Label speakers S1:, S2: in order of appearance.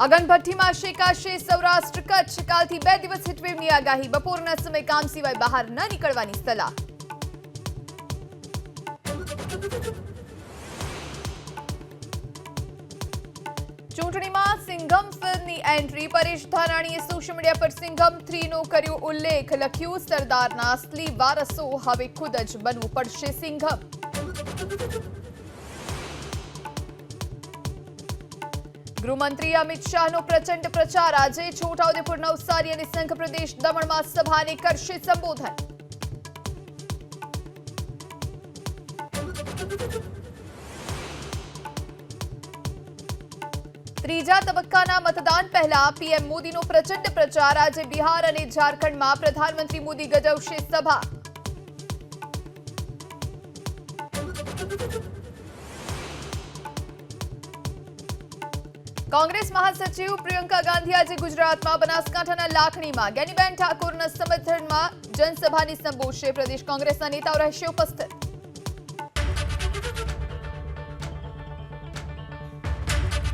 S1: અગનભઠ્ઠીમાં શેકાશે સૌરાષ્ટ્ર કચ્છ. કાલથી 2 દિવસ હીટવેવની આગાહી. બપોરના સમયે કામ સિવાય બહાર ન નીકળવાની સલાહ. ચૂંટણીમાં સિંઘમ ફિલ્મની એન્ટ્રી. પરેશ ધાનાણીએ સોશિયલ મીડિયા પર સિંઘમ 3નો કર્યો ઉલ્લેખ. લખ્યું, સરદારના અસલી વારસો હવે ખુદ જ બનવું પડશે સિંઘમ. ગૃહમંત્રી અમિત શાહનો પ્રચંડ પ્રચાર. આજે છોટાઉદેપુર, નવસારી અને સંઘ પ્રદેશ દમણમાં સભાને કરશે સંબોધન. ત્રીજા તબક્કાના મતદાન પહેલા પીએમ મોદીનો પ્રચંડ પ્રચાર. આજે બિહાર અને ઝારખંડમાં પ્રધાનમંત્રી મોદી ગજવશે સભા. કોંગ્રેસ મહાસચિવ પ્રિયંકા ગાંધી આજે ગુજરાતમાં બનાસકાંઠાના લાખણીમાં જ્ઞાનીબેન ઠાકોરના સમર્થનમાં જનસભાને સંબોધશે. પ્રદેશ કોંગ્રેસના નેતાઓ રહેશે ઉપસ્થિત.